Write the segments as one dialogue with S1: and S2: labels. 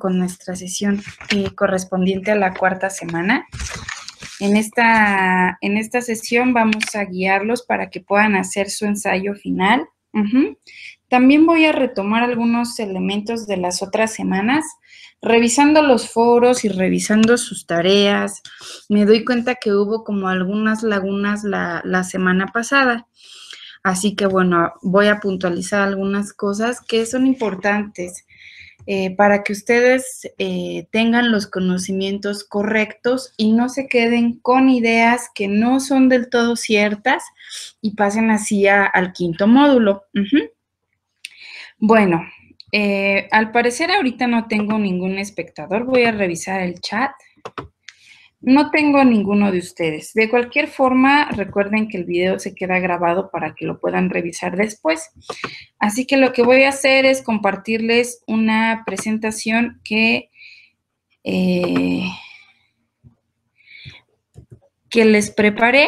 S1: con nuestra sesión correspondiente a la cuarta semana. En esta sesión vamos a guiarlos para que puedan hacer su ensayo final. También voy a retomar algunos elementos de las otras semanas, revisando los foros y revisando sus tareas. Me doy cuenta que hubo como algunas lagunas la semana pasada. Así que, bueno, voy a puntualizar algunas cosas que son importantes para que ustedes tengan los conocimientos correctos y no se queden con ideas que no son del todo ciertas y pasen así al quinto módulo. Bueno, al parecer ahorita no tengo ningún espectador. Voy a revisar el chat. No tengo ninguno de ustedes. De cualquier forma, recuerden que el video se queda grabado para que lo puedan revisar después. Así que lo que voy a hacer es compartirles una presentación que les preparé.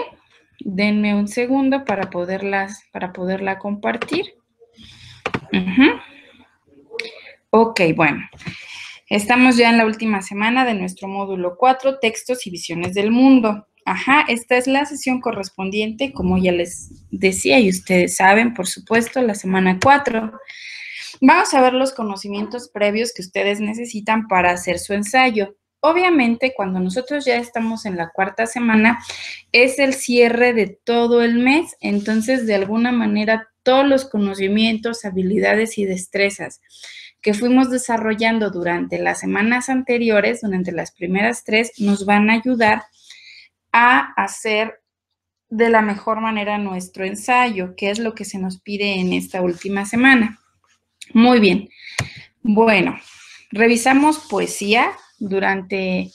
S1: Denme un segundo para poderla compartir. Ok, bueno. Estamos ya en la última semana de nuestro módulo 4, Textos y Visiones del Mundo. Esta es la sesión correspondiente, como ya les decía, y ustedes saben, por supuesto, la semana 4. Vamos a ver los conocimientos previos que ustedes necesitan para hacer su ensayo. Obviamente, cuando nosotros ya estamos en la cuarta semana, es el cierre de todo el mes, entonces, de alguna manera, todos los conocimientos, habilidades y destrezas que fuimos desarrollando durante las semanas anteriores, durante las primeras 3, nos van a ayudar a hacer de la mejor manera nuestro ensayo, que es lo que se nos pide en esta última semana. Muy bien. Bueno, revisamos poesía durante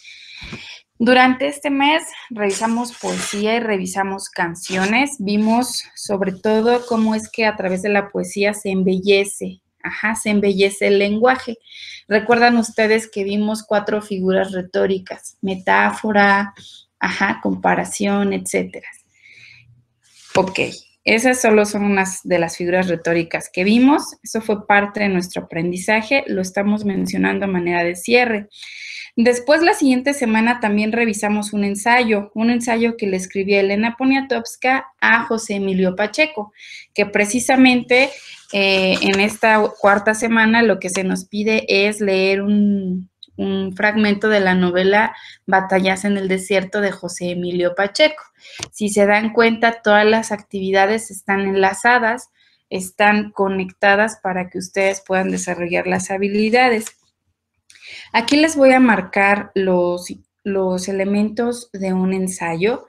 S1: este mes, revisamos poesía y revisamos canciones. Vimos sobre todo cómo es que a través de la poesía se embellece. Se embellece el lenguaje. Recuerdan ustedes que vimos 4 figuras retóricas: metáfora, comparación, etcétera. Ok, esas solo son unas de las figuras retóricas que vimos. Eso fue parte de nuestro aprendizaje. Lo estamos mencionando a manera de cierre. Después, la siguiente semana, también revisamos un ensayo que le escribí a Elena Poniatowska a José Emilio Pacheco, que precisamente en esta cuarta semana lo que se nos pide es leer un fragmento de la novela Batallas en el Desierto de José Emilio Pacheco. Si se dan cuenta, todas las actividades están enlazadas, están conectadas para que ustedes puedan desarrollar las habilidades. Aquí les voy a marcar los elementos de un ensayo.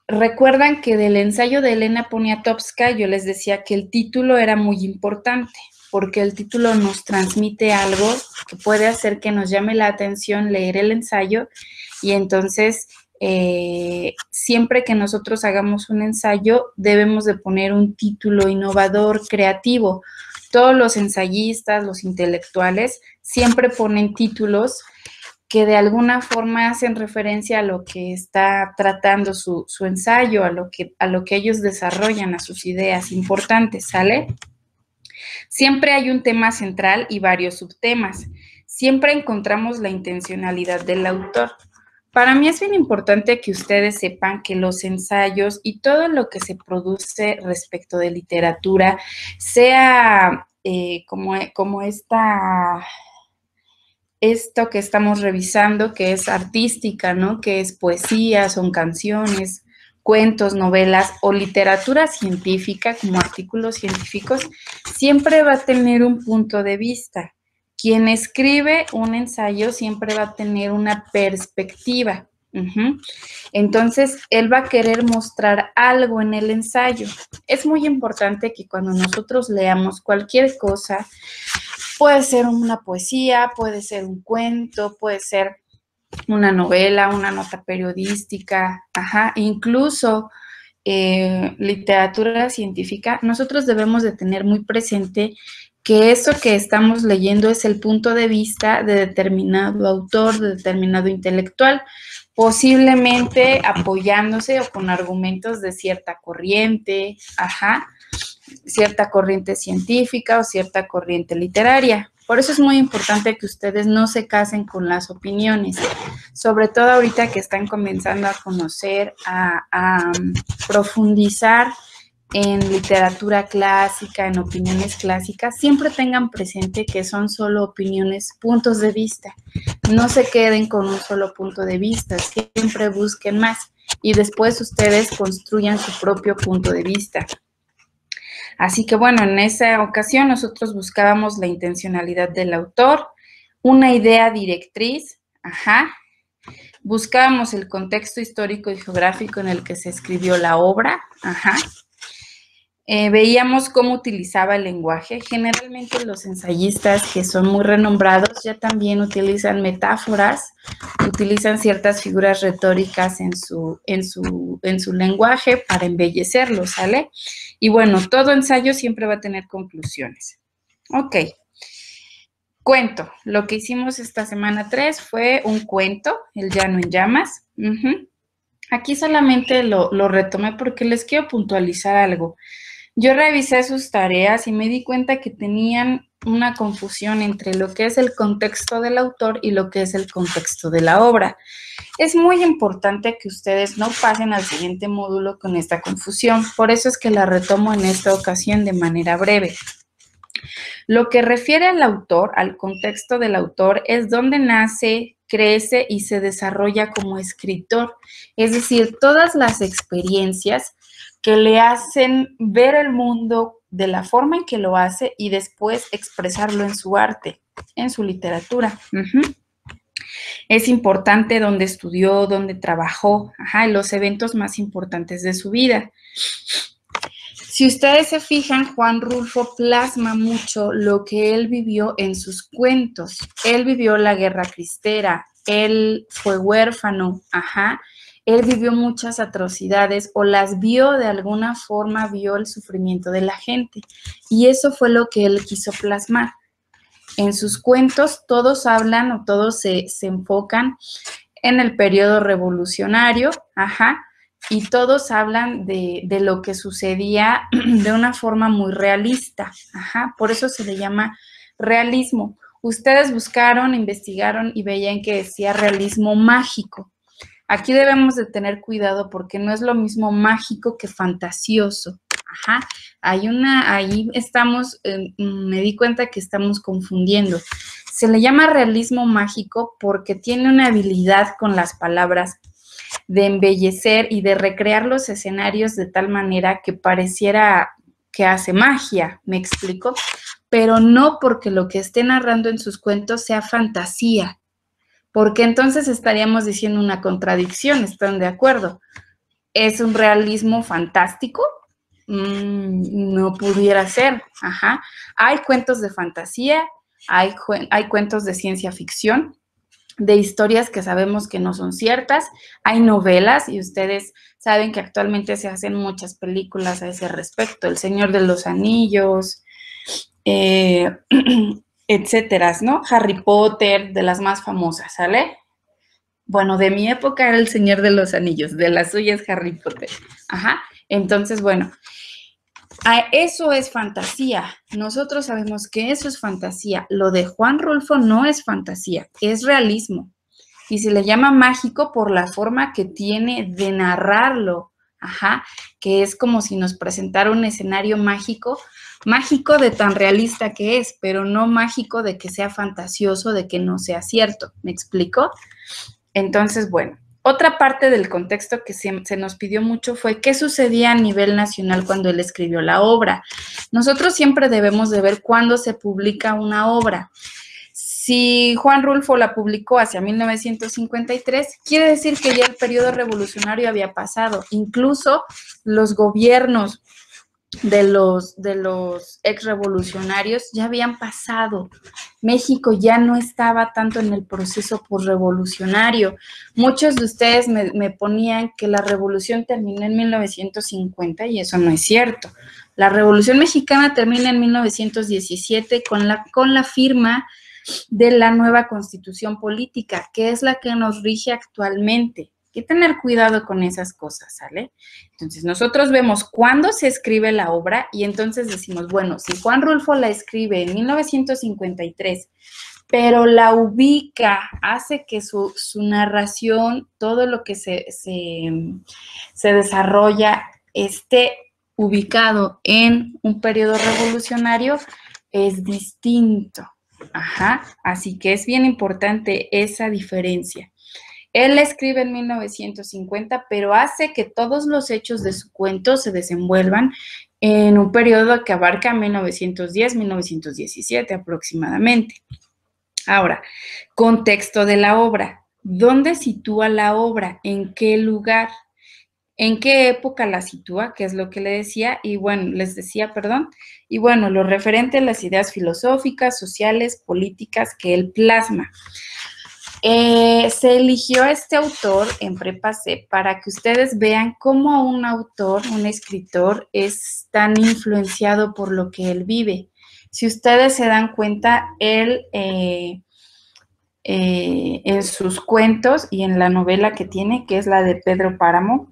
S1: Recuerdan que del ensayo de Elena Poniatowska yo les decía que el título era muy importante, porque el título nos transmite algo que puede hacer que nos llame la atención leer el ensayo, y entonces siempre que nosotros hagamos un ensayo debemos de poner un título innovador, creativo. Todos los ensayistas, los intelectuales, siempre ponen títulos que de alguna forma hacen referencia a lo que está tratando su ensayo, a lo que ellos desarrollan, a sus ideas importantes, ¿sale? Siempre hay un tema central y varios subtemas. Siempre encontramos la intencionalidad del autor. Para mí es bien importante que ustedes sepan que los ensayos y todo lo que se produce respecto de literatura, sea como esto que estamos revisando, que es artística, ¿no? Que es poesía, son canciones, cuentos, novelas o literatura científica, como artículos científicos, siempre va a tener un punto de vista. Quien escribe un ensayo siempre va a tener una perspectiva. Entonces, él va a querer mostrar algo en el ensayo. Es muy importante que cuando nosotros leamos cualquier cosa, puede ser una poesía, puede ser un cuento, puede ser una novela, una nota periodística, incluso literatura científica, nosotros debemos de tener muy presente que eso que estamos leyendo es el punto de vista de determinado autor, de determinado intelectual, posiblemente apoyándose o con argumentos de cierta corriente, cierta corriente científica o cierta corriente literaria. Por eso es muy importante que ustedes no se casen con las opiniones, sobre todo ahorita que están comenzando a conocer, a profundizar en literatura clásica, en opiniones clásicas. Siempre tengan presente que son solo opiniones, puntos de vista. No se queden con un solo punto de vista, siempre busquen más y después ustedes construyan su propio punto de vista. Así que bueno, en esa ocasión nosotros buscábamos la intencionalidad del autor, una idea directriz, buscábamos el contexto histórico y geográfico en el que se escribió la obra, veíamos cómo utilizaba el lenguaje. Generalmente los ensayistas que son muy renombrados ya también utilizan metáforas, utilizan ciertas figuras retóricas en su lenguaje para embellecerlo, ¿sale? Y bueno, todo ensayo siempre va a tener conclusiones. Ok. Cuento. Lo que hicimos esta semana 3 fue un cuento, El llano en llamas. Aquí solamente lo retomé porque les quiero puntualizar algo. Yo revisé sus tareas y me di cuenta que tenían una confusión entre lo que es el contexto del autor y lo que es el contexto de la obra. Es muy importante que ustedes no pasen al siguiente módulo con esta confusión, por eso es que la retomo en esta ocasión de manera breve. Lo que refiere al autor, al contexto del autor, es donde nace, crece y se desarrolla como escritor, es decir, todas las experiencias que le hacen ver el mundo de la forma en que lo hace y después expresarlo en su arte, en su literatura. Es importante dónde estudió, dónde trabajó, los eventos más importantes de su vida. Si ustedes se fijan, Juan Rulfo plasma mucho lo que él vivió en sus cuentos. Él vivió la Guerra Cristera, él fue huérfano, él vivió muchas atrocidades o las vio de alguna forma, vio el sufrimiento de la gente. Y eso fue lo que él quiso plasmar. En sus cuentos todos hablan o todos se enfocan en el periodo revolucionario, y todos hablan de lo que sucedía de una forma muy realista, por eso se le llama realismo. Ustedes buscaron, investigaron y veían que decía realismo mágico. Aquí debemos de tener cuidado porque no es lo mismo mágico que fantasioso. Ahí estamos, me di cuenta que estamos confundiendo. Se le llama realismo mágico porque tiene una habilidad con las palabras de embellecer y de recrear los escenarios de tal manera que pareciera que hace magia, ¿me explico? Pero no porque lo que esté narrando en sus cuentos sea fantasía, porque entonces estaríamos diciendo una contradicción, ¿están de acuerdo? ¿Es un realismo fantástico? No pudiera ser, Hay cuentos de fantasía, hay cuentos de ciencia ficción, de historias que sabemos que no son ciertas, hay novelas y ustedes saben que actualmente se hacen muchas películas a ese respecto, El Señor de los Anillos, etcétera, ¿no? Harry Potter, de las más famosas, ¿sale? Bueno, de mi época era El Señor de los Anillos, de las suyas Harry Potter, Entonces, bueno, eso es fantasía. Nosotros sabemos que eso es fantasía. Lo de Juan Rulfo no es fantasía, es realismo. Y se le llama mágico por la forma que tiene de narrarlo, que es como si nos presentara un escenario mágico de tan realista que es, pero no mágico de que sea fantasioso, de que no sea cierto. ¿Me explico? Entonces, bueno. Otra parte del contexto que se nos pidió mucho fue qué sucedía a nivel nacional cuando él escribió la obra. Nosotros siempre debemos de ver cuándo se publica una obra. Si Juan Rulfo la publicó hacia 1953, quiere decir que ya el periodo revolucionario había pasado. Incluso los gobiernos de los exrevolucionarios ya habían pasado. México ya no estaba tanto en el proceso posrevolucionario. Muchos de ustedes me ponían que la revolución terminó en 1950 y eso no es cierto. La Revolución Mexicana termina en 1917 con la firma de la nueva Constitución Política, que es la que nos rige actualmente. que tener cuidado con esas cosas, ¿sale? Entonces, nosotros vemos cuándo se escribe la obra y entonces decimos, bueno, si Juan Rulfo la escribe en 1953, pero la ubica, hace que su narración, todo lo que se desarrolla, esté ubicado en un periodo revolucionario, es distinto. Ajá, así que es bien importante esa diferencia. Él la escribe en 1950, pero hace que todos los hechos de su cuento se desenvuelvan en un periodo que abarca 1910-1917 aproximadamente. Ahora, contexto de la obra. ¿Dónde sitúa la obra? ¿En qué lugar? ¿En qué época la sitúa? Que es lo que le decía, y bueno, les decía, perdón. Y bueno, lo referente a las ideas filosóficas, sociales, políticas que él plasma. Se eligió a este autor en Prepa C para que ustedes vean cómo un autor, un escritor, es tan influenciado por lo que él vive. Si ustedes se dan cuenta, él en sus cuentos y en la novela que tiene, que es la de Pedro Páramo,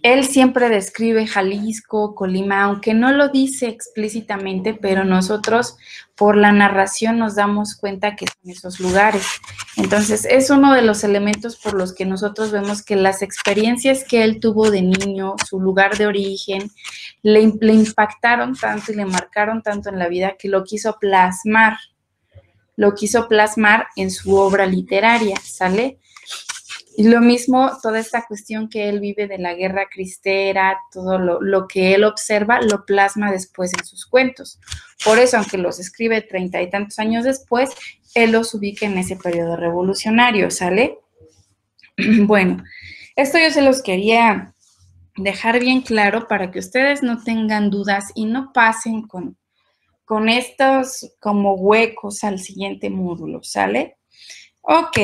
S1: él siempre describe Jalisco, Colima, aunque no lo dice explícitamente, pero nosotros por la narración nos damos cuenta que son esos lugares. Entonces, es uno de los elementos por los que nosotros vemos que las experiencias que él tuvo de niño, su lugar de origen, le impactaron tanto y le marcaron tanto en la vida que lo quiso plasmar en su obra literaria, ¿sale? Y lo mismo, toda esta cuestión que él vive de la guerra cristera, todo lo que él observa, lo plasma después en sus cuentos. Por eso, aunque los escribe 30 y tantos años después, él los ubica en ese periodo revolucionario, ¿sale? Bueno, esto yo se los quería dejar bien claro para que ustedes no tengan dudas y no pasen con estos como huecos al siguiente módulo, ¿sale? Ok,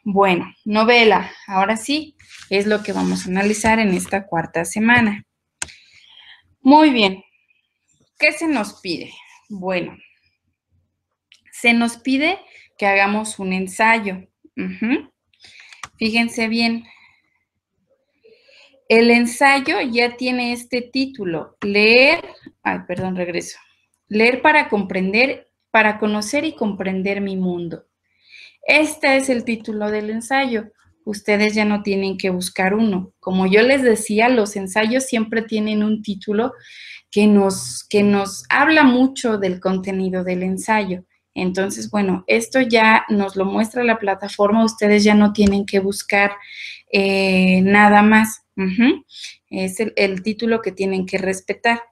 S1: bueno, novela, ahora sí, es lo que vamos a analizar en esta cuarta semana. Muy bien, ¿qué se nos pide? Bueno, se nos pide que hagamos un ensayo. Fíjense bien, el ensayo ya tiene este título, leer para comprender, para conocer y comprender mi mundo. Este es el título del ensayo. Ustedes ya no tienen que buscar uno. Como yo les decía, los ensayos siempre tienen un título que nos habla mucho del contenido del ensayo. Entonces, bueno, esto ya nos lo muestra la plataforma. Ustedes ya no tienen que buscar nada más. Es el título que tienen que respetar.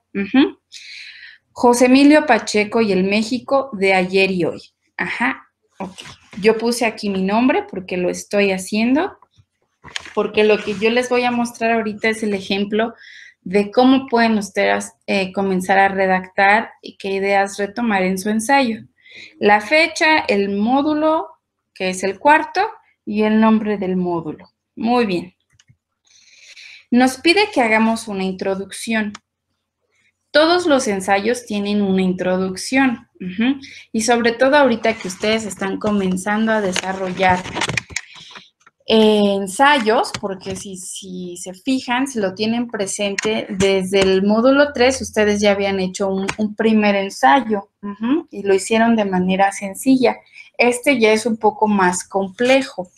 S1: José Emilio Pacheco y el México de ayer y hoy. Ok. Yo puse aquí mi nombre porque lo estoy haciendo, porque lo que yo les voy a mostrar ahorita es el ejemplo de cómo pueden ustedes comenzar a redactar y qué ideas retomar en su ensayo. La fecha, el módulo, que es el cuarto, y el nombre del módulo. Muy bien. Nos pide que hagamos una introducción. Todos los ensayos tienen una introducción y sobre todo ahorita que ustedes están comenzando a desarrollar ensayos, porque si se fijan, si lo tienen presente, desde el módulo 3 ustedes ya habían hecho un primer ensayo y lo hicieron de manera sencilla. Este ya es un poco más complejo.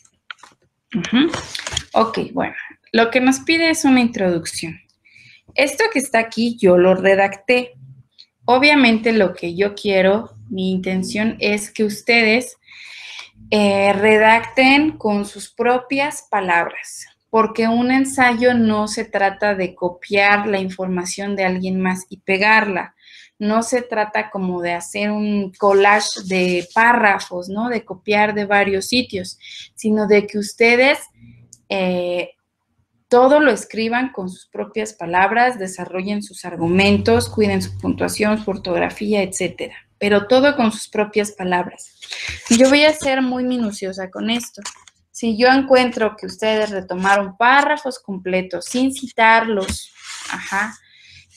S1: Ok, bueno, lo que nos pide es una introducción. Esto que está aquí yo lo redacté. Obviamente lo que yo quiero, mi intención es que ustedes redacten con sus propias palabras, porque un ensayo no se trata de copiar la información de alguien más y pegarla. No se trata como de hacer un collage de párrafos, ¿no? De copiar de varios sitios, sino de que ustedes todo lo escriban con sus propias palabras, desarrollen sus argumentos, cuiden su puntuación, su ortografía, etcétera. Pero todo con sus propias palabras. Yo voy a ser muy minuciosa con esto. Si yo encuentro que ustedes retomaron párrafos completos sin citarlos,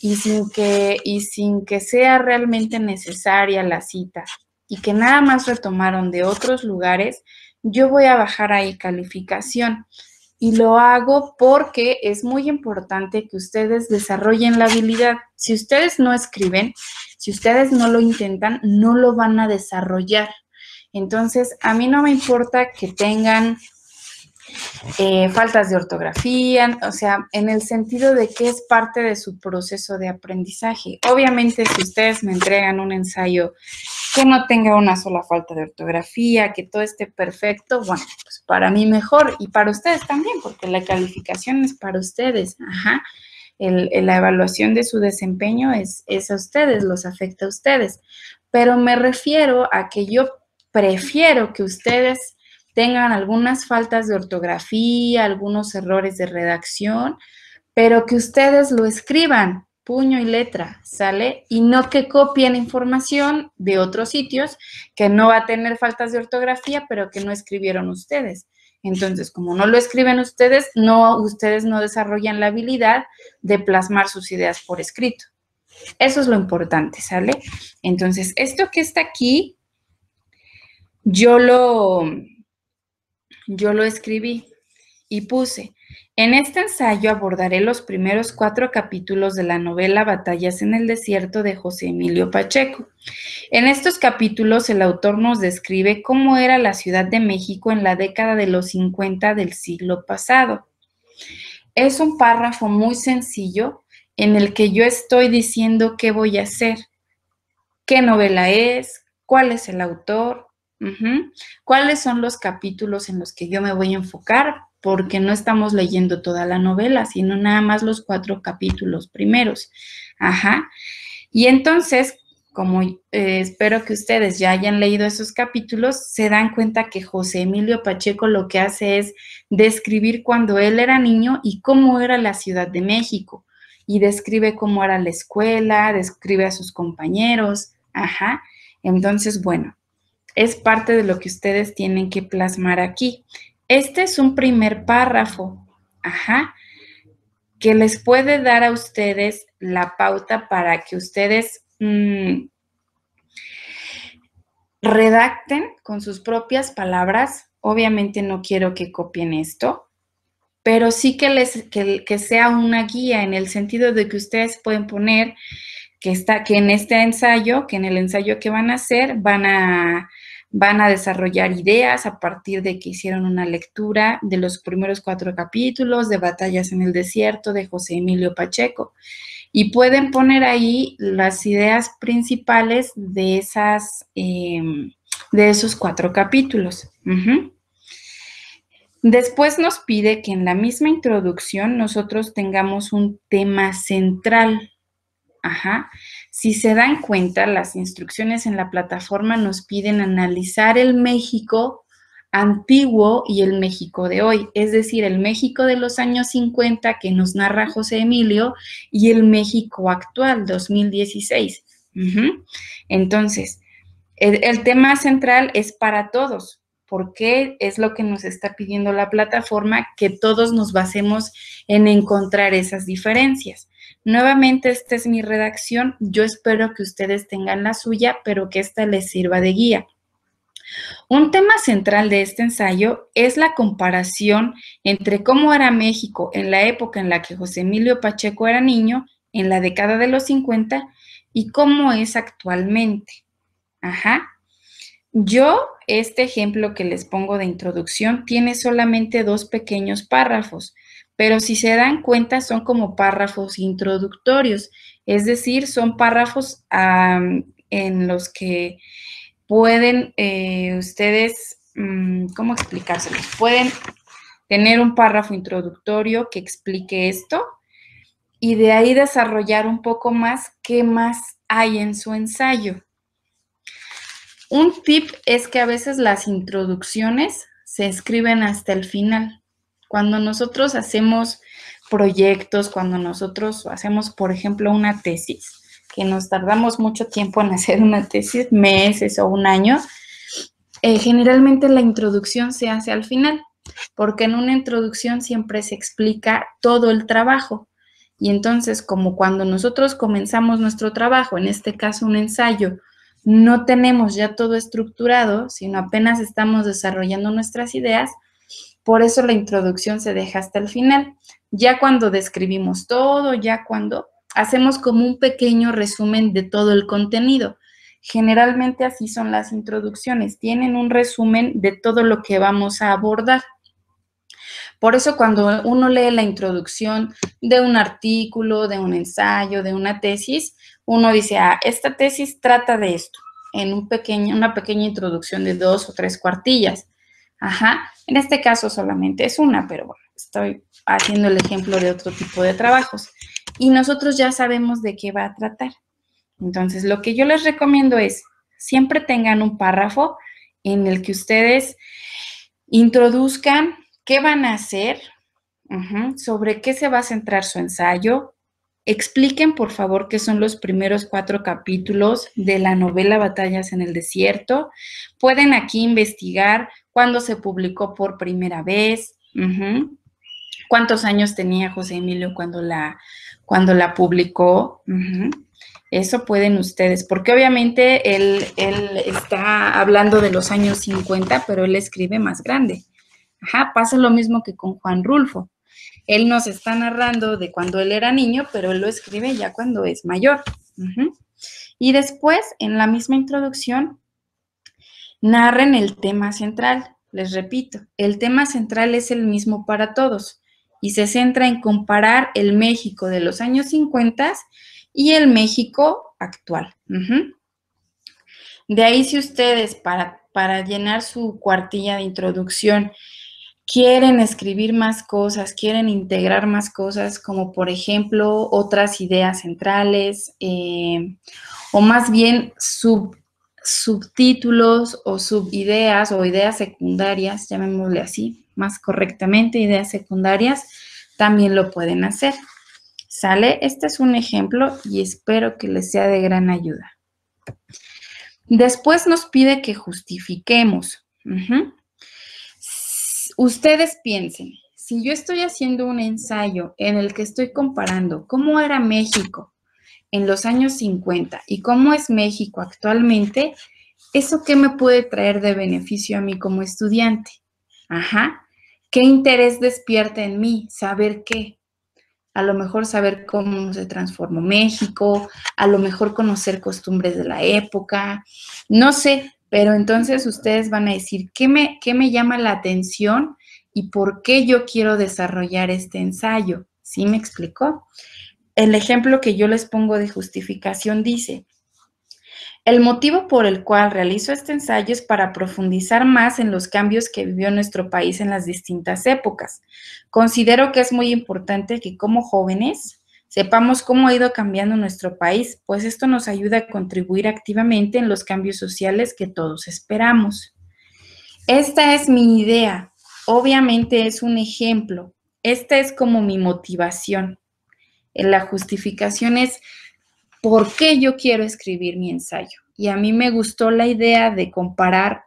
S1: y sin que sea realmente necesaria la cita, y que nada más retomaron de otros lugares, yo voy a bajar ahí calificación. Y lo hago porque es muy importante que ustedes desarrollen la habilidad. Si ustedes no escriben, si ustedes no lo intentan, no lo van a desarrollar. Entonces, a mí no me importa que tengan faltas de ortografía, o sea, en el sentido de que es parte de su proceso de aprendizaje. Obviamente, si ustedes me entregan un ensayo que no tenga una sola falta de ortografía, que todo esté perfecto, bueno, pues para mí mejor y para ustedes también, porque la calificación es para ustedes, ajá. La evaluación de su desempeño es a ustedes, los afecta a ustedes. Pero me refiero a que yo prefiero que ustedes tengan algunas faltas de ortografía, algunos errores de redacción, pero que ustedes lo escriban, puño y letra, ¿sale? Y no que copien información de otros sitios que no va a tener faltas de ortografía, pero que no escribieron ustedes. Entonces, como no lo escriben ustedes no desarrollan la habilidad de plasmar sus ideas por escrito. Eso es lo importante, ¿sale? Entonces, esto que está aquí, yo lo escribí y puse, en este ensayo abordaré los primeros 4 capítulos de la novela Batallas en el Desierto de José Emilio Pacheco. En estos capítulos el autor nos describe cómo era la Ciudad de México en la década de los 50 del siglo pasado. Es un párrafo muy sencillo en el que yo estoy diciendo qué voy a hacer, qué novela es, cuál es el autor, cuáles son los capítulos en los que yo me voy a enfocar, porque no estamos leyendo toda la novela, sino nada más los 4 capítulos primeros. Y entonces, como espero que ustedes ya hayan leído esos capítulos, se dan cuenta que José Emilio Pacheco lo que hace es describir cuando él era niño y cómo era la Ciudad de México. Y describe cómo era la escuela, describe a sus compañeros. Entonces, bueno, es parte de lo que ustedes tienen que plasmar aquí. Este es un primer párrafo, que les puede dar a ustedes la pauta para que ustedes redacten con sus propias palabras. Obviamente no quiero que copien esto, pero sí que sea una guía en el sentido de que ustedes pueden poner que en este ensayo, que en el ensayo que van a hacer, van a desarrollar ideas a partir de que hicieron una lectura de los primeros 4 capítulos de Batallas en el Desierto de José Emilio Pacheco. Y pueden poner ahí las ideas principales de esos 4 capítulos. Después nos pide que en la misma introducción nosotros tengamos un tema central. Si se dan cuenta, las instrucciones en la plataforma nos piden analizar el México antiguo y el México de hoy, es decir, el México de los años 50 que nos narra José Emilio y el México actual, 2016. Entonces, el tema central es para todos, porque es lo que nos está pidiendo la plataforma, que todos nos basemos en encontrar esas diferencias. Nuevamente, esta es mi redacción. Yo espero que ustedes tengan la suya, pero que esta les sirva de guía. Un tema central de este ensayo es la comparación entre cómo era México en la época en la que José Emilio Pacheco era niño, en la década de los 50, y cómo es actualmente. Yo, este ejemplo que les pongo de introducción tiene solamente 2 pequeños párrafos, pero si se dan cuenta son como párrafos introductorios, es decir, son párrafos en los que pueden ustedes, ¿cómo explicárselos? Pueden tener un párrafo introductorio que explique esto y de ahí desarrollar un poco más qué más hay en su ensayo. Un tip es que a veces las introducciones se escriben hasta el final. Cuando nosotros hacemos proyectos, cuando nosotros hacemos, por ejemplo, una tesis, que nos tardamos mucho tiempo en hacer una tesis, meses o un año, generalmente la introducción se hace al final, porque en una introducción siempre se explica todo el trabajo. Y entonces, como cuando nosotros comenzamos nuestro trabajo, en este caso un ensayo, no tenemos ya todo estructurado, sino apenas estamos desarrollando nuestras ideas. Por eso la introducción se deja hasta el final. Ya cuando describimos todo, ya cuando hacemos como un pequeño resumen de todo el contenido. Generalmente así son las introducciones, tienen un resumen de todo lo que vamos a abordar. Por eso cuando uno lee la introducción de un artículo, de un ensayo, de una tesis, uno dice, esta tesis trata de esto, en una pequeña introducción de 2 o 3 cuartillas. En este caso solamente es una, pero bueno, estoy haciendo el ejemplo de otro tipo de trabajos. Y nosotros ya sabemos de qué va a tratar. Entonces, lo que yo les recomiendo es, siempre tengan un párrafo en el que ustedes introduzcan qué van a hacer, sobre qué se va a centrar su ensayo. Expliquen, por favor, qué son los primeros 4 capítulos de la novela Batallas en el Desierto. Pueden aquí investigar cuándo se publicó por primera vez, cuántos años tenía José Emilio cuando la publicó. Eso pueden ustedes, porque obviamente él está hablando de los años 50, pero él escribe más grande. Pasa lo mismo que con Juan Rulfo. Él nos está narrando de cuando él era niño, pero él lo escribe ya cuando es mayor. Y después, en la misma introducción, narren el tema central. Les repito, el tema central es el mismo para todos y se centra en comparar el México de los años 50 y el México actual. De ahí, si ustedes para llenar su cuartilla de introducción quieren escribir más cosas, quieren integrar más cosas, como por ejemplo otras ideas centrales, o más bien subtítulos o subideas o ideas secundarias, llamémosle así, más correctamente, ideas secundarias, también lo pueden hacer. ¿Sale? Este es un ejemplo y espero que les sea de gran ayuda. Después nos pide que justifiquemos. Ustedes piensen, si yo estoy haciendo un ensayo en el que estoy comparando cómo era México en los años 50 y cómo es México actualmente, ¿eso qué me puede traer de beneficio a mí como estudiante? ¿Qué interés despierta en mí? ¿Saber qué? A lo mejor saber cómo se transformó México, a lo mejor conocer costumbres de la época, no sé, pero entonces ustedes van a decir, ¿qué me llama la atención y por qué yo quiero desarrollar este ensayo? ¿Sí me explicó? El ejemplo que yo les pongo de justificación dice, el motivo por el cual realizo este ensayo es para profundizar más en los cambios que vivió nuestro país en las distintas épocas. Considero que es muy importante que como jóvenes sepamos cómo ha ido cambiando nuestro país, pues esto nos ayuda a contribuir activamente en los cambios sociales que todos esperamos. Esta es mi idea. Obviamente es un ejemplo. Esta es como mi motivación. La justificación es por qué yo quiero escribir mi ensayo. Y a mí me gustó la idea de comparar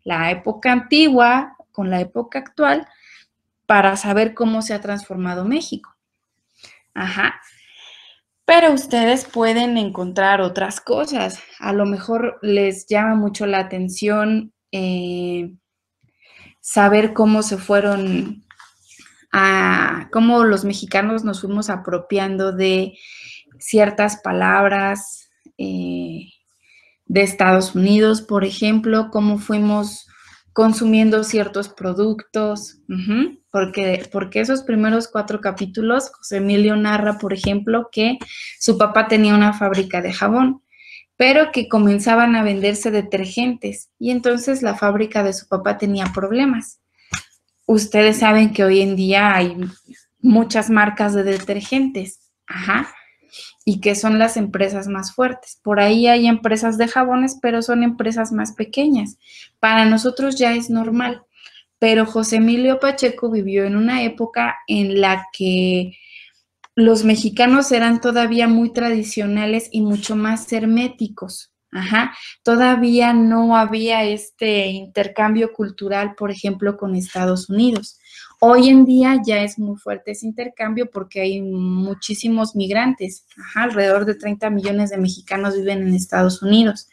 S1: la época antigua con la época actual para saber cómo se ha transformado México. Pero ustedes pueden encontrar otras cosas. A lo mejor les llama mucho la atención saber cómo se fueron, cómo los mexicanos nos fuimos apropiando de ciertas palabras de Estados Unidos, por ejemplo, cómo fuimos consumiendo ciertos productos, porque esos primeros 4 capítulos, José Emilio narra, por ejemplo, que su papá tenía una fábrica de jabón, pero que comenzaban a venderse detergentes y entonces la fábrica de su papá tenía problemas. Ustedes saben que hoy en día hay muchas marcas de detergentes, y que son las empresas más fuertes. Por ahí hay empresas de jabones, pero son empresas más pequeñas. Para nosotros ya es normal, pero José Emilio Pacheco vivió en una época en la que los mexicanos eran todavía muy tradicionales y mucho más herméticos. Todavía no había este intercambio cultural, por ejemplo, con Estados Unidos. Hoy en día ya es muy fuerte ese intercambio porque hay muchísimos migrantes. Alrededor de 30 millones de mexicanos viven en Estados Unidos.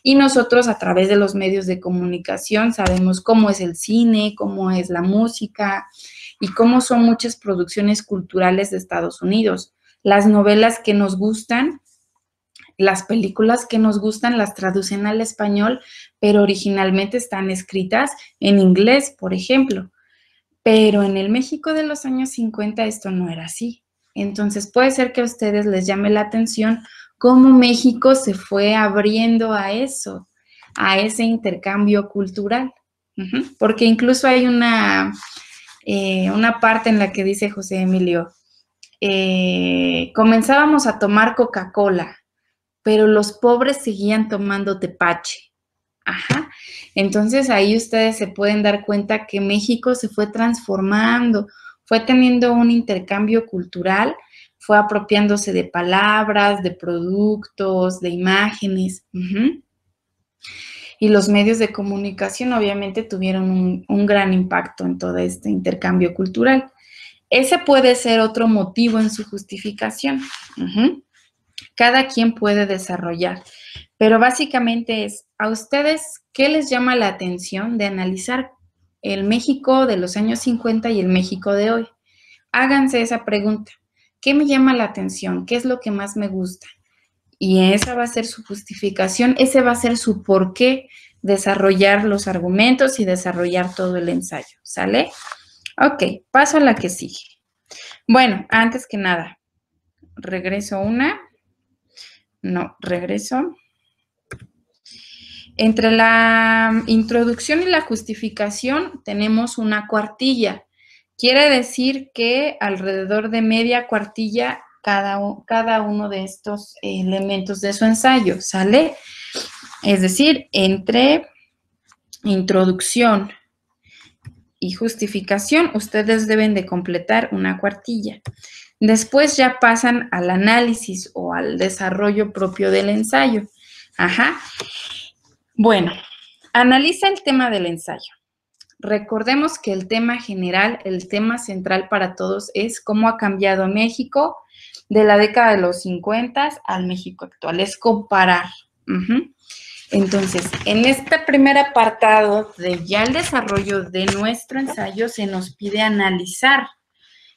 S1: Y nosotros a través de los medios de comunicación sabemos cómo es el cine, cómo es la música y cómo son muchas producciones culturales de Estados Unidos. Las novelas que nos gustan, las películas que nos gustan las traducen al español, pero originalmente están escritas en inglés, por ejemplo. Pero en el México de los años 50 esto no era así. Entonces puede ser que a ustedes les llame la atención cómo México se fue abriendo a eso, a ese intercambio cultural. Porque incluso hay una parte en la que dice José Emilio, comenzábamos a tomar Coca-Cola, pero los pobres seguían tomando tepache. Ajá. Entonces ahí ustedes se pueden dar cuenta que México se fue transformando, fue teniendo un intercambio cultural, fue apropiándose de palabras, de productos, de imágenes. Y los medios de comunicación obviamente tuvieron un gran impacto en todo este intercambio cultural. Ese puede ser otro motivo en su justificación. Cada quien puede desarrollar. Pero básicamente es, ¿a ustedes qué les llama la atención de analizar el México de los años 50 y el México de hoy? Háganse esa pregunta. ¿Qué me llama la atención? ¿Qué es lo que más me gusta? Y esa va a ser su justificación, ese va a ser su por qué desarrollar los argumentos y desarrollar todo el ensayo, ¿sale? Ok, paso a la que sigue. Bueno, antes que nada, regreso. Entre la introducción y la justificación tenemos una cuartilla. Quiere decir que alrededor de media cuartilla cada uno de estos elementos de su ensayo, ¿sale? Es decir, entre introducción y justificación, ustedes deben de completar una cuartilla. Después ya pasan al análisis o al desarrollo propio del ensayo. Bueno, analiza el tema del ensayo. Recordemos que el tema general, el tema central para todos es cómo ha cambiado México de la década de los 50 al México actual. Es comparar. Entonces, en este primer apartado de ya el desarrollo de nuestro ensayo se nos pide analizar.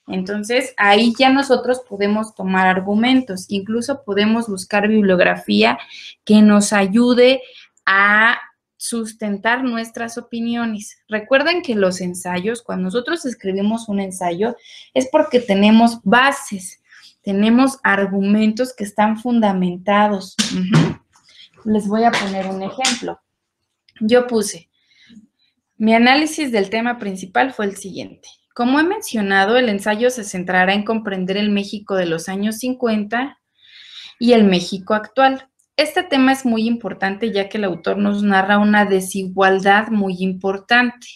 S1: Entonces, ahí ya nosotros podemos tomar argumentos, incluso podemos buscar bibliografía que nos ayude a sustentar nuestras opiniones. Recuerden que los ensayos, cuando nosotros escribimos un ensayo, es porque tenemos bases, tenemos argumentos que están fundamentados. Les voy a poner un ejemplo. Yo puse, mi análisis del tema principal fue el siguiente. Como he mencionado, el ensayo se centrará en comprender el México de los años 50 y el México actual. Este tema es muy importante ya que el autor nos narra una desigualdad muy importante.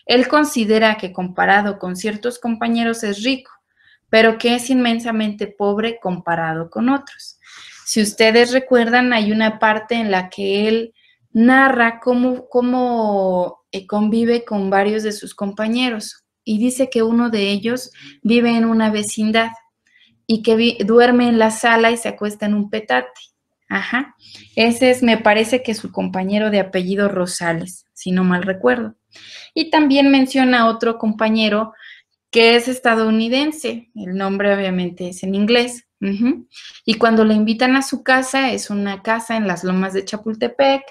S1: Él considera que comparado con ciertos compañeros es rico, pero que es inmensamente pobre comparado con otros. Si ustedes recuerdan, hay una parte en la que él narra cómo convive con varios de sus compañeros y dice que uno de ellos vive en una vecindad y que duerme en la sala y se acuesta en un petate. Ese es, me parece que su compañero de apellido Rosales, si no mal recuerdo. Y también menciona otro compañero que es estadounidense, el nombre obviamente es en inglés. Y cuando le invitan a su casa, es una casa en las lomas de Chapultepec,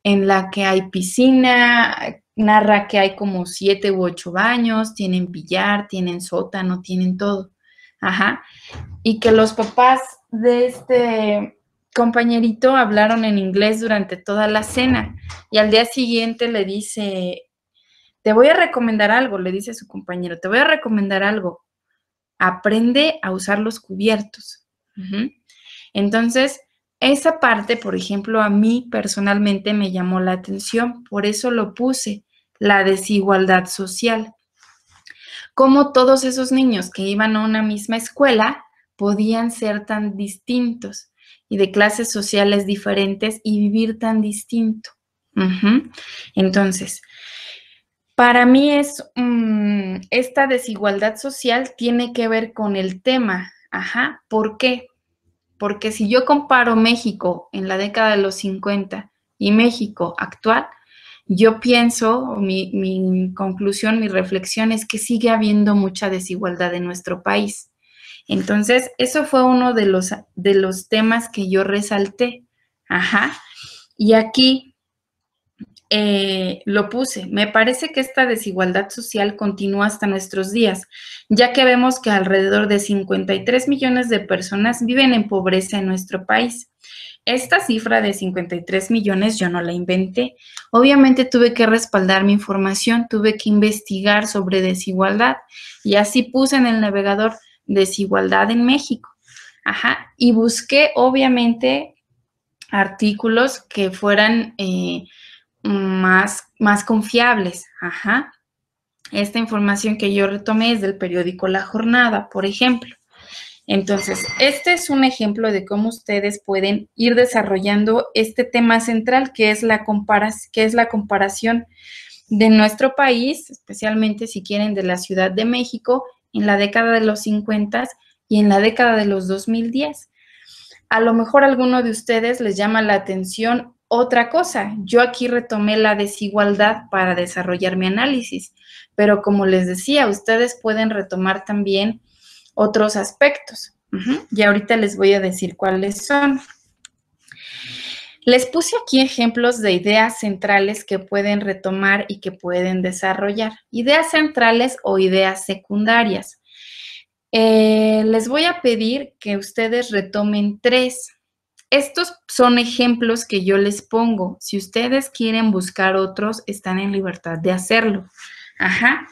S1: en la que hay piscina, narra que hay como 7 u 8 baños, tienen billar, tienen sótano, tienen todo. Y que los papás de este compañerito hablaron en inglés durante toda la cena y al día siguiente le dice, te voy a recomendar algo, le dice a su compañero, te voy a recomendar algo, aprende a usar los cubiertos. Entonces, esa parte, por ejemplo, a mí personalmente me llamó la atención, por eso lo puse, la desigualdad social. Cómo todos esos niños que iban a una misma escuela podían ser tan distintos y de clases sociales diferentes y vivir tan distinto. Entonces, para mí esta desigualdad social tiene que ver con el tema. ¿Por qué? Porque si yo comparo México en la década de los 50 y México actual, yo pienso, o mi conclusión, mi reflexión es que sigue habiendo mucha desigualdad en nuestro país. Entonces, eso fue uno de los temas que yo resalté. Ajá. Y aquí lo puse. Me parece que esta desigualdad social continúa hasta nuestros días, ya que vemos que alrededor de 53 millones de personas viven en pobreza en nuestro país. Esta cifra de 53 millones yo no la inventé. Obviamente tuve que respaldar mi información, tuve que investigar sobre desigualdad y así puse en el navegador desigualdad en México. Ajá. Y busqué obviamente artículos que fueran más confiables. Ajá. Esta información que yo retomé es del periódico La Jornada, por ejemplo. Entonces, este es un ejemplo de cómo ustedes pueden ir desarrollando este tema central, que es la comparación de nuestro país, especialmente si quieren de la Ciudad de México, en la década de los 50 y en la década de los 2010. A lo mejor a alguno de ustedes les llama la atención otra cosa. Yo aquí retomé la desigualdad para desarrollar mi análisis, pero como les decía, ustedes pueden retomar también otros aspectos. Y ahorita les voy a decir cuáles son. Les puse aquí ejemplos de ideas centrales que pueden retomar y que pueden desarrollar. Ideas centrales o ideas secundarias. Les voy a pedir que ustedes retomen 3. Estos son ejemplos que yo les pongo. Si ustedes quieren buscar otros, están en libertad de hacerlo. Ajá.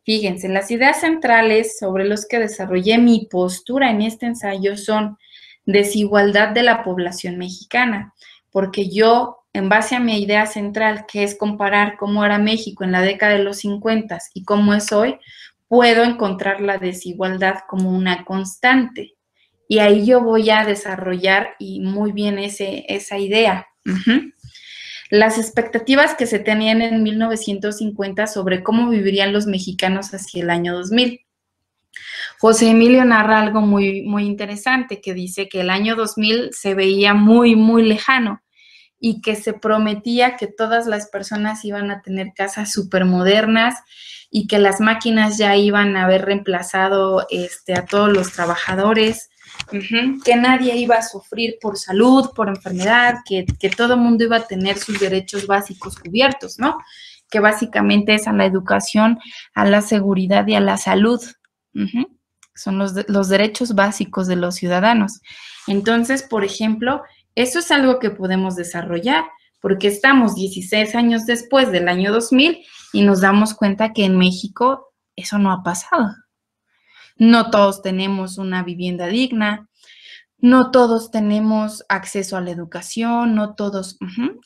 S1: Fíjense, las ideas centrales sobre los que desarrollé mi postura en este ensayo son desigualdad de la población mexicana, porque yo, en base a mi idea central, que es comparar cómo era México en la década de los 50 y cómo es hoy, puedo encontrar la desigualdad como una constante. Y ahí yo voy a desarrollar y muy bien esa idea. Las expectativas que se tenían en 1950 sobre cómo vivirían los mexicanos hacia el año 2000. José Emilio narra algo muy, muy interesante que dice que el año 2000 se veía muy, muy lejano y que se prometía que todas las personas iban a tener casas súper modernas y que las máquinas ya iban a haber reemplazado a todos los trabajadores, que nadie iba a sufrir por salud, por enfermedad, que todo el mundo iba a tener sus derechos básicos cubiertos, ¿no? Que básicamente es a la educación, a la seguridad y a la salud. Son los derechos básicos de los ciudadanos. Entonces, por ejemplo, eso es algo que podemos desarrollar, porque estamos 16 años después del año 2000 y nos damos cuenta que en México eso no ha pasado. No todos tenemos una vivienda digna, no todos tenemos acceso a la educación, no todos,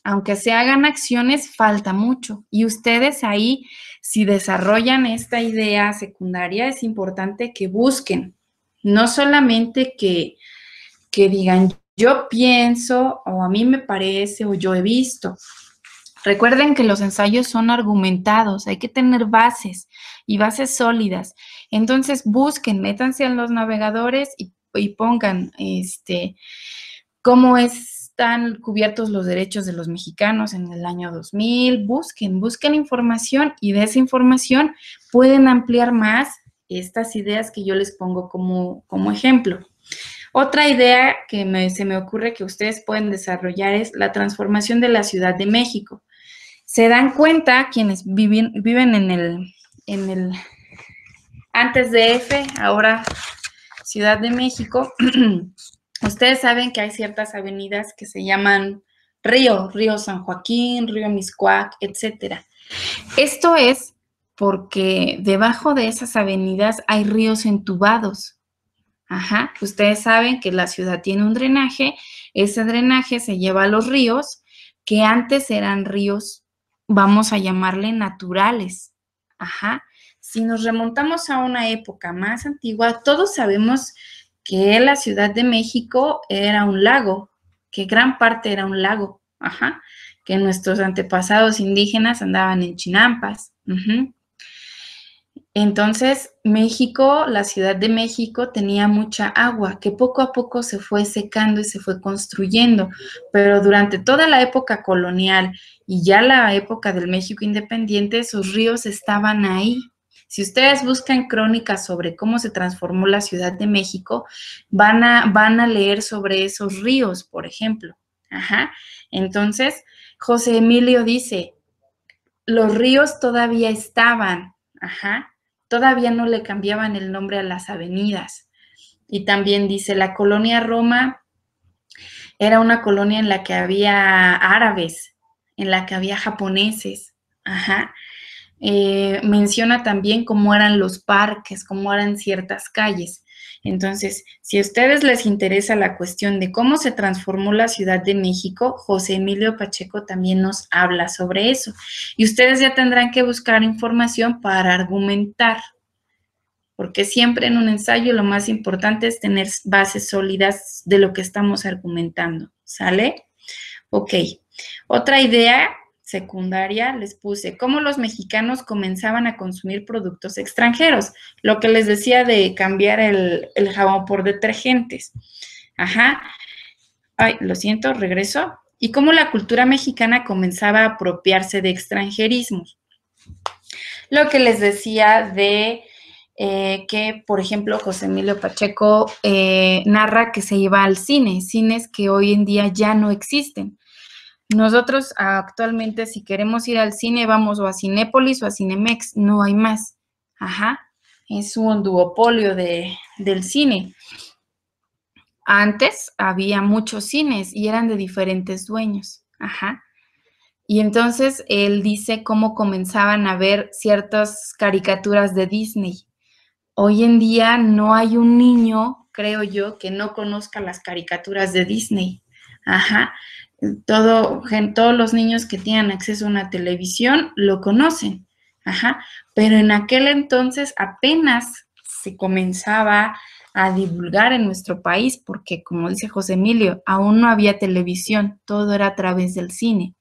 S1: aunque se hagan acciones, falta mucho. Y ustedes ahí, si desarrollan esta idea secundaria, es importante que busquen, no solamente que digan, yo pienso, o a mí me parece, o yo he visto. Recuerden que los ensayos son argumentados, hay que tener bases y bases sólidas. Entonces busquen, métanse en los navegadores y pongan cómo están cubiertos los derechos de los mexicanos en el año 2000. Busquen información y de esa información pueden ampliar más estas ideas que yo les pongo como ejemplo. Otra idea que se me ocurre que ustedes pueden desarrollar es la transformación de la Ciudad de México. Se dan cuenta quienes viven en el antes de DF, ahora Ciudad de México. Ustedes saben que hay ciertas avenidas que se llaman Río San Joaquín, Río Mixcoac, etcétera. Esto es porque debajo de esas avenidas hay ríos entubados. Ustedes saben que la ciudad tiene un drenaje, ese drenaje se lleva a los ríos, que antes eran ríos, vamos a llamarle naturales. Si nos remontamos a una época más antigua, todos sabemos que la Ciudad de México era un lago, que gran parte era un lago, que nuestros antepasados indígenas andaban en chinampas. Entonces, México, la Ciudad de México tenía mucha agua que poco a poco se fue secando y se fue construyendo, pero durante toda la época colonial y ya la época del México independiente, esos ríos estaban ahí. Si ustedes buscan crónicas sobre cómo se transformó la Ciudad de México, van a leer sobre esos ríos, por ejemplo. Ajá. Entonces, José Emilio dice, los ríos todavía estaban, ajá, todavía no le cambiaban el nombre a las avenidas. Y también dice, la colonia Roma era una colonia en la que había árabes, en la que había japoneses, ajá. Menciona también cómo eran los parques, cómo eran ciertas calles. Entonces, si a ustedes les interesa la cuestión de cómo se transformó la Ciudad de México, José Emilio Pacheco también nos habla sobre eso. Y ustedes ya tendrán que buscar información para argumentar, porque siempre en un ensayo lo más importante es tener bases sólidas de lo que estamos argumentando, ¿sale? Ok, otra idea secundaria les puse, cómo los mexicanos comenzaban a consumir productos extranjeros, lo que les decía de cambiar el jabón por detergentes. Ajá, ay, lo siento, regreso. Y cómo la cultura mexicana comenzaba a apropiarse de extranjerismos. Lo que les decía de que, por ejemplo, José Emilio Pacheco narra que se iba al cine, cines que hoy en día ya no existen. Nosotros actualmente, si queremos ir al cine, vamos o a Cinépolis o a Cinemex, no hay más. Ajá, es un duopolio del cine. Antes había muchos cines y eran de diferentes dueños. Ajá. Y entonces él dice cómo comenzaban a ver ciertas caricaturas de Disney. Hoy en día no hay un niño, creo yo, que no conozca las caricaturas de Disney. Ajá. Todos los niños que tienen acceso a una televisión lo conocen. Ajá. Pero en aquel entonces apenas se comenzaba a divulgar en nuestro país, porque como dice José Emilio, aún no había televisión, todo era a través del cine.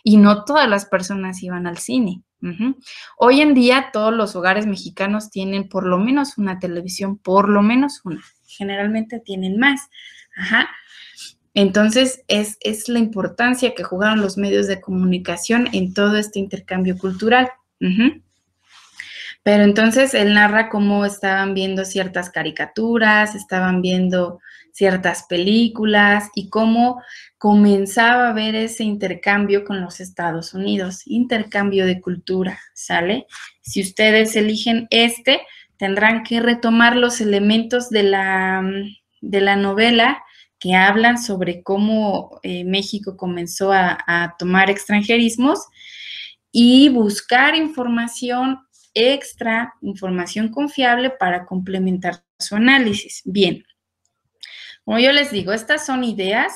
S1: Y no todas las personas iban al cine. Uh-huh. Hoy en día todos los hogares mexicanos tienen por lo menos una televisión, por lo menos una. Generalmente tienen más. Ajá. Entonces es la importancia que jugaron los medios de comunicación en todo este intercambio cultural. Uh-huh. Pero entonces él narra cómo estaban viendo ciertas caricaturas, estaban viendo ciertas películas y cómo comenzaba a haber ese intercambio con los Estados Unidos, intercambio de cultura, ¿sale? Si ustedes eligen tendrán que retomar los elementos de la novela que hablan sobre cómo México comenzó a tomar extranjerismos y buscar información extra, información confiable para complementar su análisis. Bien, como yo les digo, estas son ideas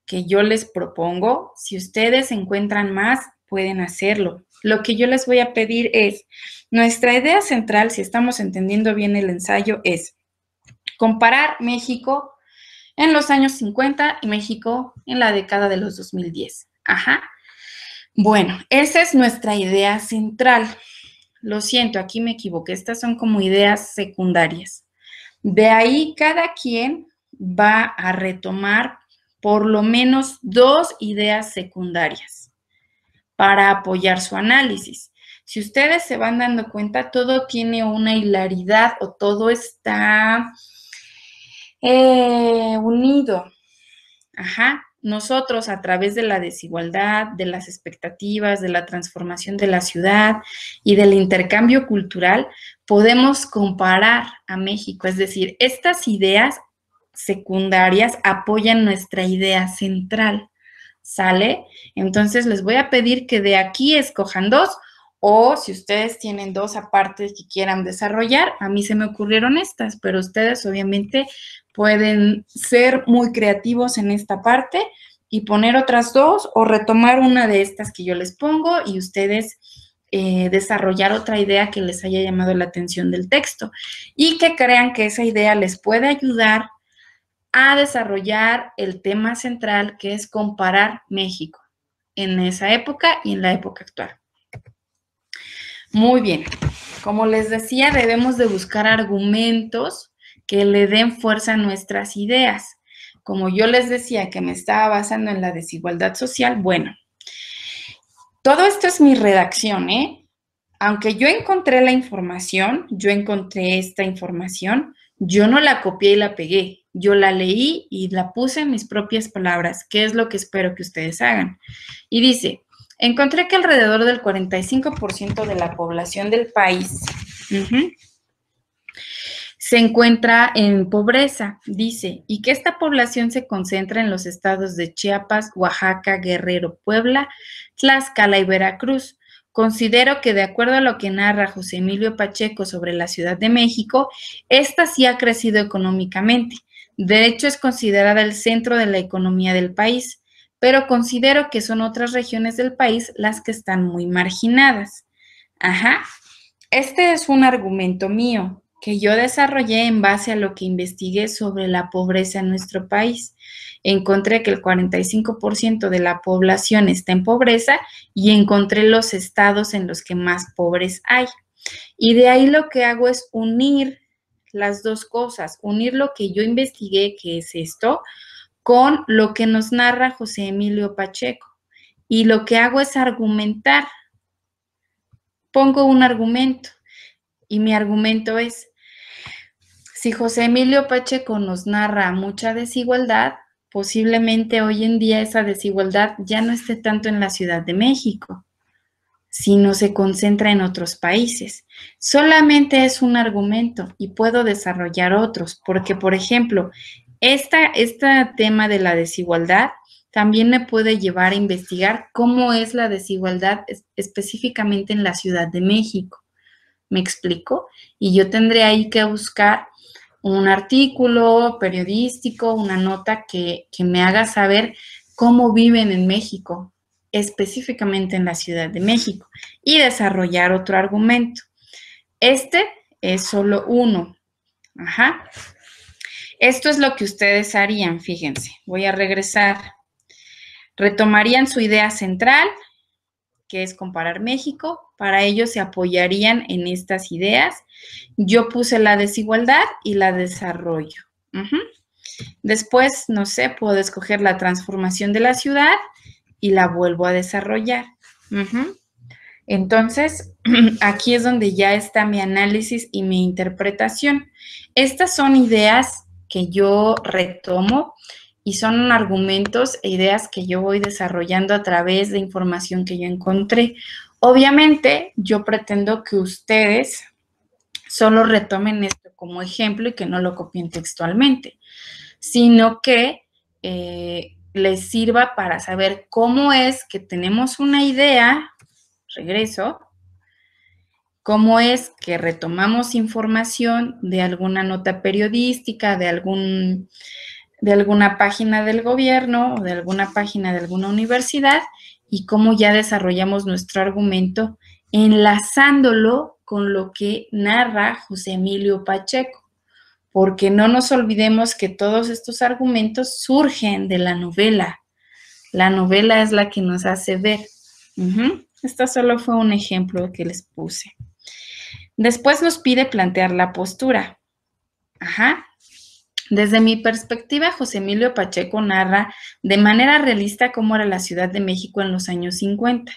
S1: que yo les propongo. Si ustedes encuentran más, pueden hacerlo. Lo que yo les voy a pedir es, nuestra idea central, si estamos entendiendo bien el ensayo, es comparar México en los años 50 y México en la década de los 2010. Ajá. Bueno, esa es nuestra idea central. Lo siento, aquí me equivoqué. Estas son como ideas secundarias. De ahí cada quien va a retomar por lo menos 2 ideas secundarias para apoyar su análisis. Si ustedes se van dando cuenta, todo tiene una hilaridad o todo está unido. Ajá. Nosotros, a través de la desigualdad, de las expectativas, de la transformación de la ciudad y del intercambio cultural, podemos comparar a México. Es decir, estas ideas secundarias apoyan nuestra idea central, ¿sale? Entonces, les voy a pedir que de aquí escojan 2, o si ustedes tienen 2 aparte que quieran desarrollar, a mí se me ocurrieron estas, pero ustedes obviamente pueden ser muy creativos en esta parte y poner otras 2 o retomar una de estas que yo les pongo y ustedes desarrollar otra idea que les haya llamado la atención del texto y que crean que esa idea les puede ayudar a desarrollar el tema central, que es comparar México en esa época y en la época actual. Muy bien. Como les decía, debemos de buscar argumentos que le den fuerza a nuestras ideas. Como yo les decía que me estaba basando en la desigualdad social, bueno, todo esto es mi redacción, ¿eh? Aunque yo encontré la información, yo encontré esta información, yo no la copié y la pegué. Yo la leí y la puse en mis propias palabras, que es lo que espero que ustedes hagan. Y dice, encontré que alrededor del 45% de la población del país se encuentra en pobreza, dice, y que esta población se concentra en los estados de Chiapas, Oaxaca, Guerrero, Puebla, Tlaxcala y Veracruz. Considero que de acuerdo a lo que narra José Emilio Pacheco sobre la Ciudad de México, esta sí ha crecido económicamente. De hecho, es considerada el centro de la economía del país, pero considero que son otras regiones del país las que están muy marginadas. Ajá, este es un argumento mío que yo desarrollé en base a lo que investigué sobre la pobreza en nuestro país. Encontré que el 45% de la población está en pobreza y encontré los estados en los que más pobres hay. Y de ahí lo que hago es unir las dos cosas, unir lo que yo investigué, que es esto, con lo que nos narra José Emilio Pacheco. Y lo que hago es argumentar. Pongo un argumento y mi argumento es, si José Emilio Pacheco nos narra mucha desigualdad, posiblemente hoy en día esa desigualdad ya no esté tanto en la Ciudad de México, sino se concentra en otros países. Solamente es un argumento y puedo desarrollar otros, porque, por ejemplo, este tema de la desigualdad también me puede llevar a investigar cómo es la desigualdad específicamente en la Ciudad de México. ¿Me explico? Y yo tendré ahí que buscar un artículo periodístico, una nota que me haga saber cómo viven en México, específicamente en la Ciudad de México, y desarrollar otro argumento. Este es solo uno. Ajá. Esto es lo que ustedes harían, fíjense. Voy a regresar. Retomarían su idea central, que es comparar México. Para ello se apoyarían en estas ideas. Yo puse la desigualdad y la desarrollo. Después, no sé, puedo escoger la transformación de la ciudad y la vuelvo a desarrollar. Entonces, aquí es donde ya está mi análisis y mi interpretación. Estas son ideas que yo retomo y son argumentos e ideas que yo voy desarrollando a través de información que yo encontré. Obviamente, yo pretendo que ustedes solo retomen esto como ejemplo y que no lo copien textualmente, sino que les sirva para saber cómo es que tenemos una idea, regreso, cómo es que retomamos información de alguna nota periodística, de alguna página del gobierno o de alguna página de alguna universidad y cómo ya desarrollamos nuestro argumento enlazándolo con lo que narra José Emilio Pacheco, porque no nos olvidemos que todos estos argumentos surgen de la novela. La novela es la que nos hace ver. Esto solo fue un ejemplo que les puse. Después nos pide plantear la postura. Desde mi perspectiva, José Emilio Pacheco narra de manera realista cómo era la Ciudad de México en los años 50,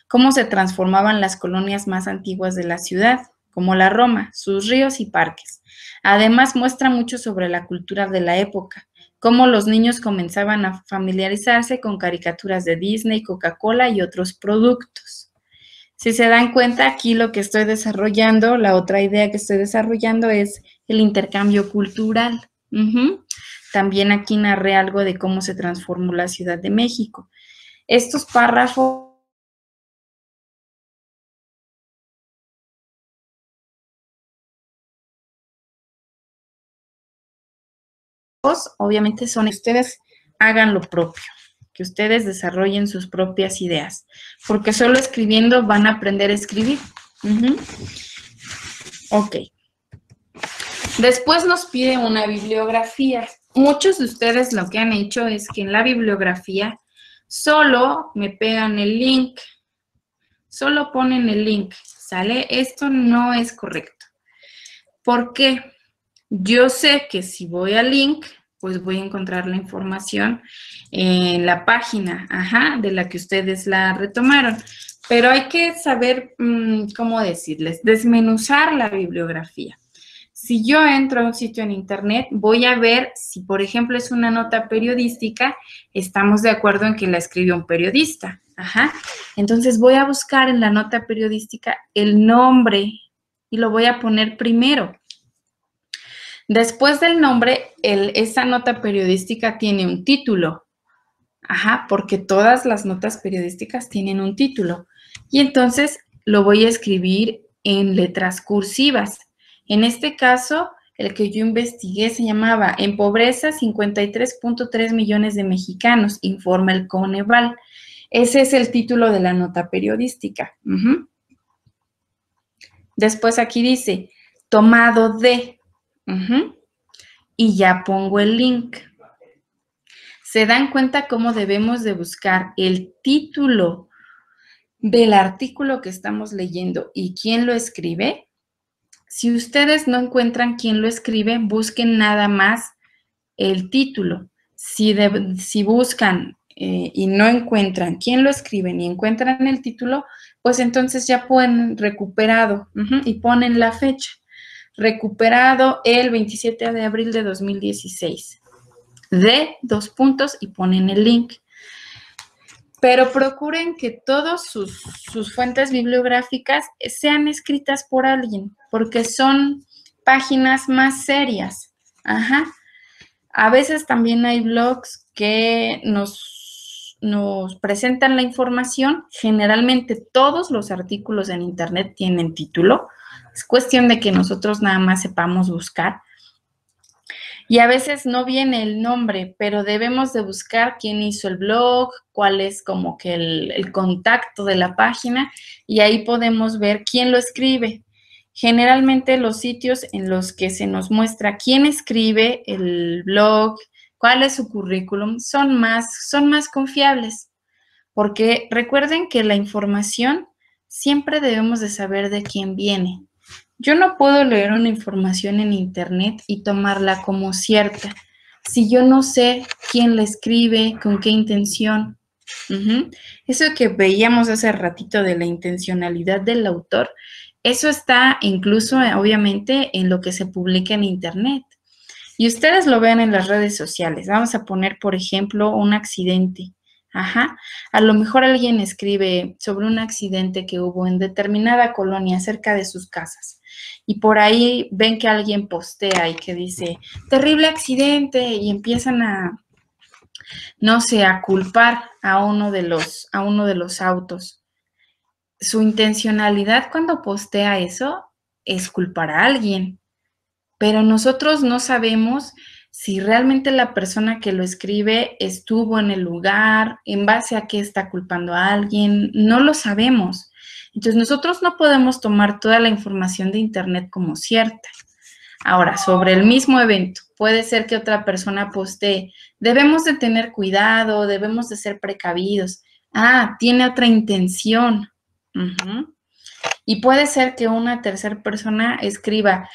S1: cómo se transformaban las colonias más antiguas de la ciudad, como la Roma, sus ríos y parques. Además, muestra mucho sobre la cultura de la época, cómo los niños comenzaban a familiarizarse con caricaturas de Disney, Coca-Cola y otros productos. Si se dan cuenta, aquí lo que estoy desarrollando, la otra idea que estoy desarrollando es el intercambio cultural. También aquí narré algo de cómo se transformó la Ciudad de México. Estos párrafos obviamente son que ustedes hagan lo propio, que ustedes desarrollen sus propias ideas, porque solo escribiendo van a aprender a escribir. Ok. Después nos pide una bibliografía. Muchos de ustedes lo que han hecho es que en la bibliografía solo me pegan el link, solo ponen el link ¿sale? Esto no es correcto. ¿Por qué? Yo sé que si voy al link, pues voy a encontrar la información en la página, de la que ustedes la retomaron. Pero hay que saber, ¿cómo decirles? Desmenuzar la bibliografía. Si yo entro a un sitio en internet, voy a ver si, por ejemplo, es una nota periodística, estamos de acuerdo en que la escribió un periodista. Entonces voy a buscar en la nota periodística el nombre y lo voy a poner primero. Después del nombre, esa nota periodística tiene un título. Porque todas las notas periodísticas tienen un título. Y entonces lo voy a escribir en letras cursivas. En este caso, el que yo investigué se llamaba En pobreza 53.3 millones de mexicanos, informa el Coneval. Ese es el título de la nota periodística. Después aquí dice, tomado de, y ya pongo el link. ¿Se dan cuenta cómo debemos de buscar el título del artículo que estamos leyendo y quién lo escribe? Si ustedes no encuentran quién lo escribe, busquen nada más el título. Si buscan y no encuentran quién lo escribe ni encuentran el título, pues entonces ya ponen recuperado y ponen la fecha. Recuperado el 27 de abril de 2016. De 2 puntos y ponen el link. Pero procuren que todas sus fuentes bibliográficas sean escritas por alguien, porque son páginas más serias. A veces también hay blogs que nos presentan la información. Generalmente todos los artículos en internet tienen título. Es cuestión de que nosotros nada más sepamos buscar. Y a veces no viene el nombre, pero debemos de buscar quién hizo el blog, cuál es como que el contacto de la página, y ahí podemos ver quién lo escribe. Generalmente los sitios en los que se nos muestra quién escribe el blog, cuál es su currículum, son más confiables. Porque recuerden que la información siempre debemos de saber de quién viene. Yo no puedo leer una información en internet y tomarla como cierta si yo no sé quién la escribe, con qué intención. Eso que veíamos hace ratito de la intencionalidad del autor, eso está incluso, obviamente, en lo que se publica en internet. Y ustedes lo ven en las redes sociales. Vamos a poner, por ejemplo, un accidente. A lo mejor alguien escribe sobre un accidente que hubo en determinada colonia cerca de sus casas. Y por ahí ven que alguien postea y que dice, terrible accidente, y empiezan a culpar a uno de los autos. Su intencionalidad cuando postea eso es culpar a alguien, pero nosotros no sabemos si realmente la persona que lo escribe estuvo en el lugar, en base a qué está culpando a alguien, no lo sabemos. Entonces, nosotros no podemos tomar toda la información de internet como cierta. Ahora, sobre el mismo evento, puede ser que otra persona postee, debemos de tener cuidado, debemos de ser precavidos. Tiene otra intención. Y puede ser que una tercera persona escriba,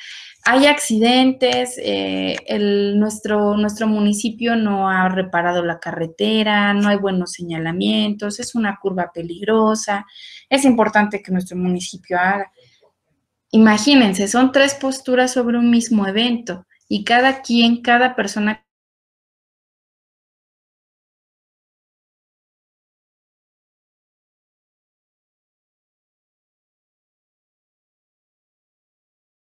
S1: hay accidentes, nuestro municipio no ha reparado la carretera, no hay buenos señalamientos, es una curva peligrosa, es importante que nuestro municipio haga. Imagínense, son 3 posturas sobre un mismo evento y cada persona